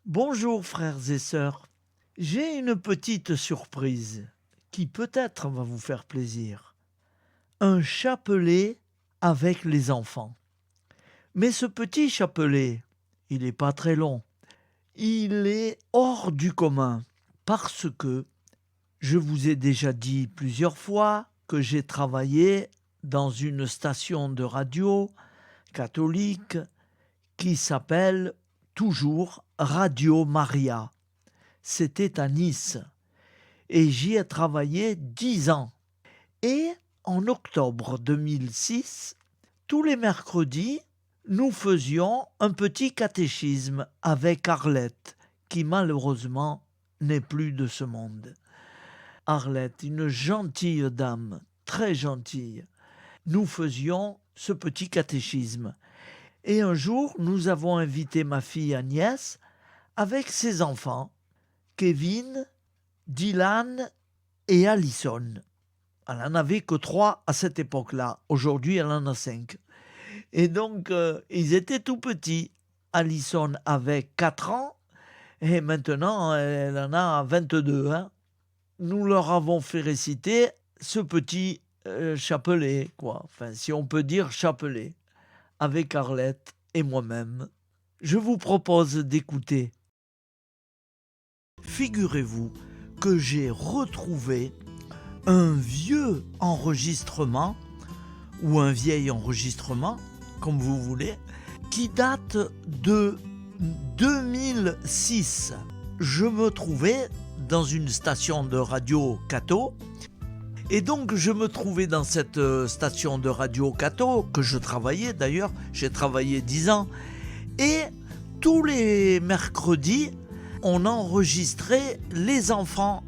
Bonjour frères et sœurs, j'ai une petite surprise qui peut-être va vous faire plaisir. Un chapelet avec les enfants. Mais ce petit chapelet, il n'est pas très long. Il est hors du commun parce que je vous ai déjà dit plusieurs fois que j'ai travaillé dans une station de radio catholique qui s'appelle toujours Radio Maria. C'était à Nice et j'y ai travaillé 10 ans. Et en octobre 2006, tous les mercredis, nous faisions un petit catéchisme avec Arlette, qui malheureusement n'est plus de ce monde. Arlette, une gentille dame, très gentille. Nous faisions ce petit catéchisme. Et un jour, nous avons invité ma fille Agnès avec ses enfants, Kevin, Dylan et Alison. Elle n'en avait que 3 à cette époque-là. Aujourd'hui, elle en a 5. Et donc, ils étaient tout petits. Alison avait 4 ans et maintenant, elle en a 22. Nous leur avons fait réciter ce petit chapelet, quoi. Enfin, si on peut dire chapelet, avec Arlette et moi-même. Je vous propose d'écouter. Figurez-vous que j'ai retrouvé un vieux enregistrement, ou un vieil enregistrement, comme vous voulez, qui date de 2006. Je me trouvais dans une station de radio catho, et donc je me trouvais dans cette station de radio catho, que je travaillais d'ailleurs, j'ai travaillé 10 ans, et tous les mercredis, on enregistrait les enfants.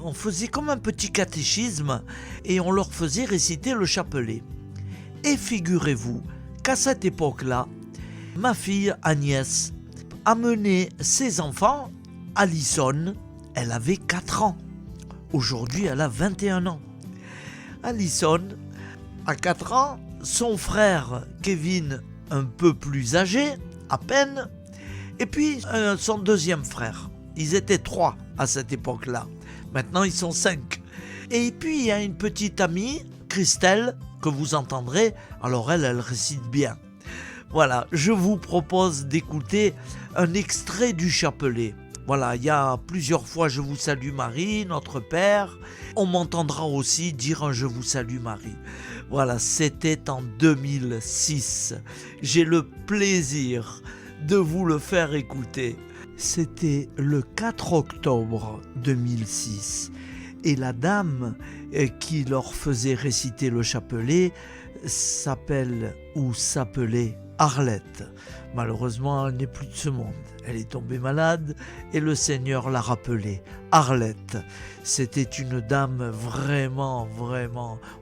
On faisait comme un petit catéchisme et on leur faisait réciter le chapelet. Et figurez-vous qu'à cette époque-là, ma fille Agnès amenait ses enfants. Alison, elle avait 4 ans. Aujourd'hui, elle a 21 ans. Alison a 4 ans, son frère Kevin un peu plus âgé, à peine, et puis son deuxième frère. Ils étaient 3 à cette époque-là. Maintenant, ils sont 5. Et puis, il y a une petite amie, Christelle, que vous entendrez. Alors, elle récite bien. Voilà, je vous propose d'écouter un extrait du chapelet. Voilà, il y a plusieurs fois « Je vous salue Marie, notre Père ». On m'entendra aussi dire un « Je vous salue Marie ». Voilà, c'était en 2006. J'ai le plaisir de vous le faire écouter. C'était le 4 octobre 2006. Et la dame qui leur faisait réciter le chapelet s'appelait Arlette. Malheureusement, elle n'est plus de ce monde. Elle est tombée malade et le Seigneur l'a rappelée. Arlette, c'était une dame vraiment,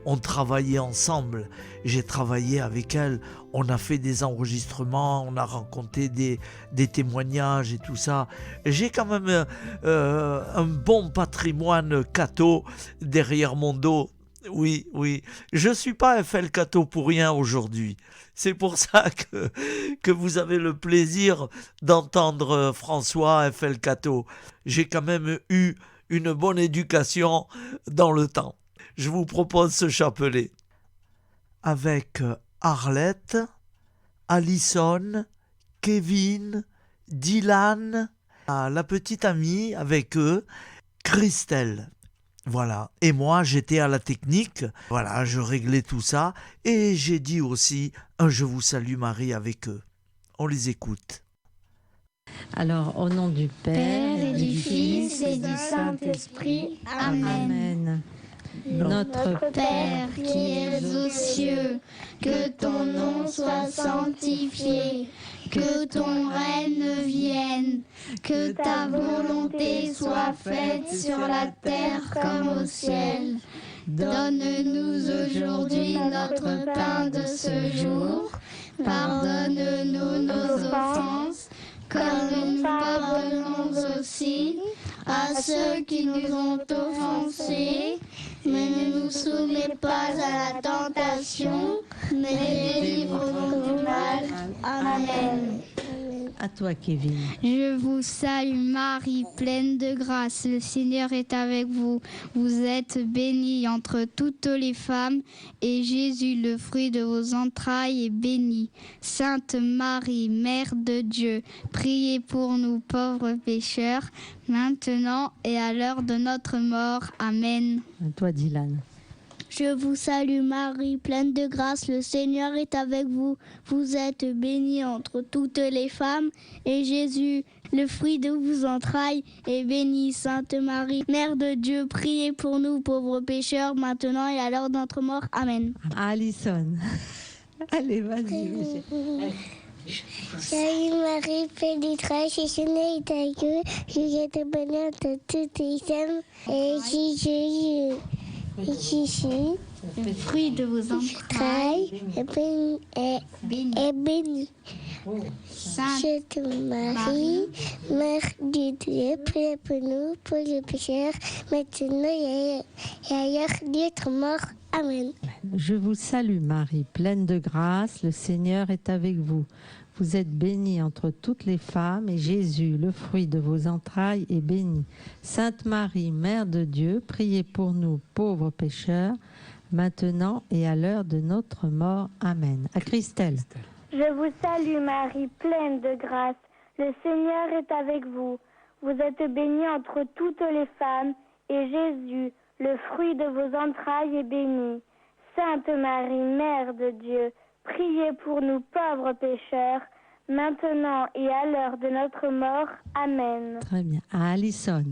on travaillait ensemble. J'ai travaillé avec elle, on a fait des enregistrements, on a rencontré des témoignages et tout ça. J'ai quand même un bon patrimoine catho derrière mon dos. Oui, je ne suis pas FL Catho pour rien aujourd'hui. C'est pour ça que vous avez le plaisir d'entendre François FL Catho. J'ai quand même eu une bonne éducation dans le temps. Je vous propose ce chapelet. Avec Arlette, Alison, Kevin, Dylan, la petite amie avec eux, Christelle. Voilà, et moi j'étais à la technique, voilà, je réglais tout ça, et j'ai dit aussi un « Je vous salue Marie » avec eux. On les écoute. Alors, au nom du Père Père, et du Fils et du Saint-Esprit. Amen. Amen. Notre Père qui es aux cieux, que ton nom soit sanctifié, que ton règne vienne, que ta volonté soit faite sur la terre comme au ciel. Donne-nous aujourd'hui notre pain de ce jour. Pardonne-nous nos offenses, comme nous pardonnons aussi à ceux qui nous ont offensés. Mais ne nous soumets pas à la tentation, mais délivre-nous du mal. Amen. À toi, Kevin. Je vous salue Marie, pleine de grâce, le Seigneur est avec vous. Vous êtes bénie entre toutes les femmes, et Jésus, le fruit de vos entrailles, est béni. Sainte Marie, Mère de Dieu, priez pour nous pauvres pécheurs, maintenant et à l'heure de notre mort. Amen. À toi, Dylan. Je vous salue Marie, pleine de grâce, le Seigneur est avec vous. Vous êtes bénie entre toutes les femmes, et Jésus, le fruit de vos entrailles, est béni. Sainte Marie, Mère de Dieu, priez pour nous pauvres pécheurs, maintenant et à l'heure de notre mort. Amen. Alison. Allez, vas-y. Salut Marie, pleine de grâce, le Seigneur est avec vous. Vous êtes bénie entre toutes les femmes, et Jésus, Le fruit de vos entrailles est béni. Sainte Marie, Mère de Dieu, priez pour nous, pour les pécheurs, maintenant et à l'heure de notre mort. Amen. Je vous salue Marie, pleine de grâce, le Seigneur est avec vous. Vous êtes bénie entre toutes les femmes, et Jésus, le fruit de vos entrailles, est béni. Sainte Marie, Mère de Dieu, priez pour nous, pauvres pécheurs, maintenant et à l'heure de notre mort. Amen. À Christelle. Je vous salue Marie, pleine de grâce. Le Seigneur est avec vous. Vous êtes bénie entre toutes les femmes, et Jésus, le fruit de vos entrailles, est béni. Sainte Marie, Mère de Dieu, priez pour nous pauvres pécheurs, maintenant et à l'heure de notre mort. Amen. Très bien. À Alison.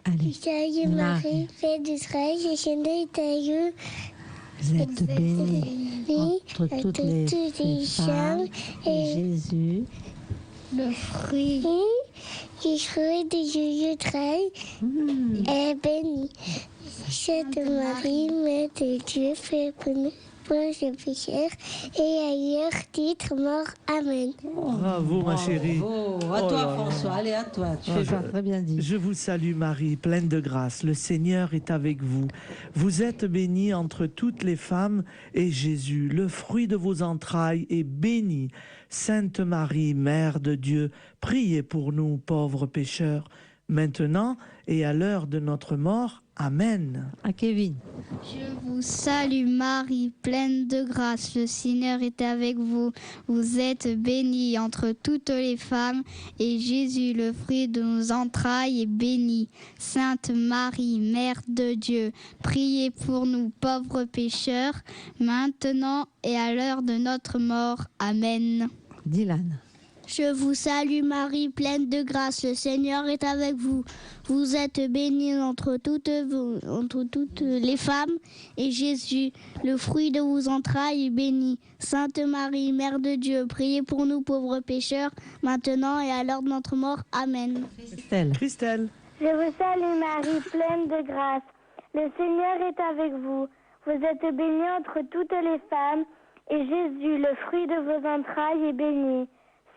Allez. Salut Marie, pleine de grâce, le Seigneur est avec vous. Vous êtes bénie entre toutes les femmes, et Jésus, le fruit Le fruit de Jésus est béni. Sainte Marie, Mère de Dieu, priez pour nous, pauvres pécheurs, et à l'heure de notre mort. Amen. Bravo, ma chérie. Bravo. À Oh toi, là là. François. Allez, à toi. Tu fais ça très bien dit. Je vous salue Marie, pleine de grâce. Le Seigneur est avec vous. Vous êtes bénie entre toutes les femmes, et Jésus, le fruit de vos entrailles, est béni. Sainte Marie, Mère de Dieu, priez pour nous pauvres pécheurs, maintenant et à l'heure de notre mort. Amen. À Kevin. Je vous salue Marie, pleine de grâce, le Seigneur est avec vous. Vous êtes bénie entre toutes les femmes, et Jésus, le fruit de nos entrailles, est béni. Sainte Marie, Mère de Dieu, priez pour nous pauvres pécheurs, maintenant et à l'heure de notre mort. Amen. Dylan. Je vous salue Marie, pleine de grâce, le Seigneur est avec vous. Vous êtes bénie entre toutes les femmes, et Jésus, le fruit de vos entrailles, est béni. Sainte Marie, Mère de Dieu, priez pour nous pauvres pécheurs, maintenant et à l'heure de notre mort. Amen. Christelle. Je vous salue Marie, pleine de grâce. Le Seigneur est avec vous. Vous êtes bénie entre toutes les femmes, et Jésus, le fruit de vos entrailles, est béni.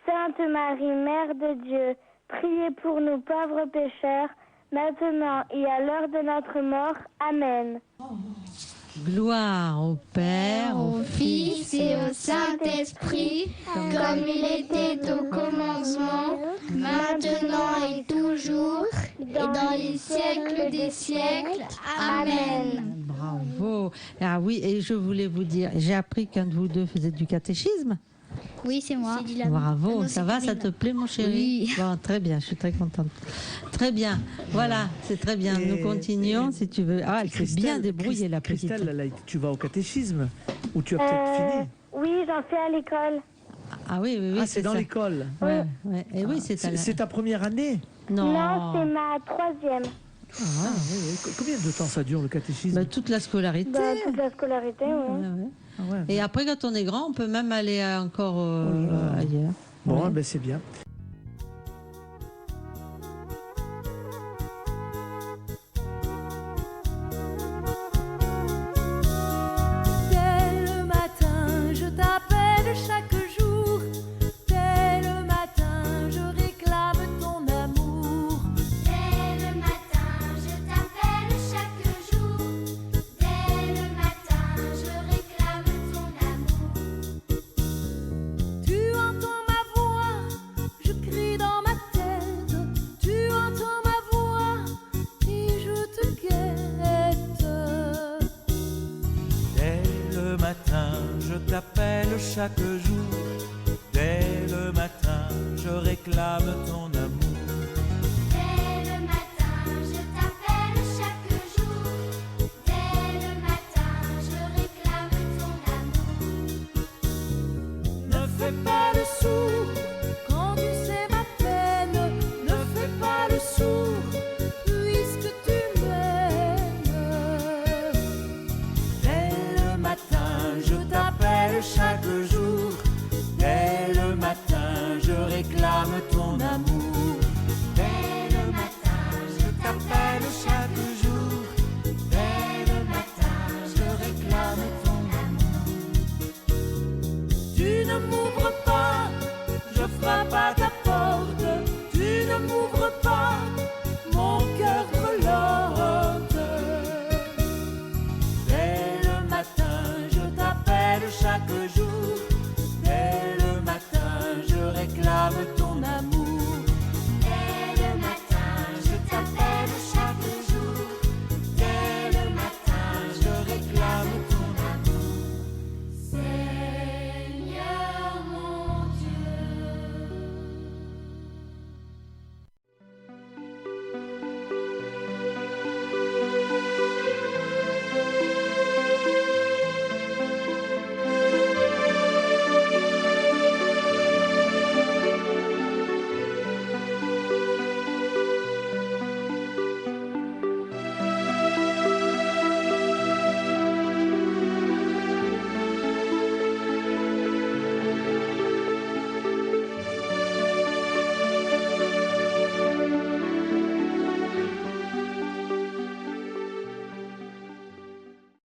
Sainte Marie, Mère de Dieu, priez pour nous pauvres pécheurs, maintenant et à l'heure de notre mort. Amen. Gloire au Père, Au Fils et au Saint-Esprit, comme il était au commencement, maintenant et toujours, et dans les siècles des siècles. Amen. Bravo. Ah oui, et je voulais vous dire, j'ai appris qu'un de vous deux faisait du catéchisme. Oui, c'est moi. Bravo, ça va, ça te plaît mon chéri? Oui. Bon, très bien, je suis très contente. Très bien, voilà, c'est très bien. Nous continuons si tu veux. Ah, elle s'est bien débrouillée la petite. Christelle, là, tu vas au catéchisme ou tu as peut-être fini? Oui, j'en fais à l'école. Ah oui, oui, oui. Ah, c'est dans ça. l'école. Ouais, ouais. Et oui, c'est à la- C'est ta première année? Non, Non, c'est ma troisième. Ah, oui, oui. Combien de temps ça dure le catéchisme? Bah, toute la scolarité. Toute la scolarité, oui. Ouais, ouais. Ah ouais. Et après, quand on est grand, on peut même aller encore ailleurs. Bon, Ouais. ben c'est bien. Dès le matin, je t'appelle chaque jour. Dès le matin, je réclame ton amour. Dès le matin, je t'appelle chaque jour. Dès le matin, je réclame ton amour. Tu entends ma voix, chaque jour. Dès le matin, je réclame ton amour. Dès le matin, je t'appelle chaque jour. Dès le matin, je réclame ton amour. Ne fais pas le sourd quand tu sais ma peine. Ne fais pas le sourd puisque tu m'aimes. Dès le matin, je t'appelle chaque jour. Dès le matin, je réclame ton amour. Dès le matin, je t'appelle chaque jour. Dès le matin, je réclame ton amour. Tu ne m'ouvres pas, je frappe à ta porte. Tu ne m'ouvres pas,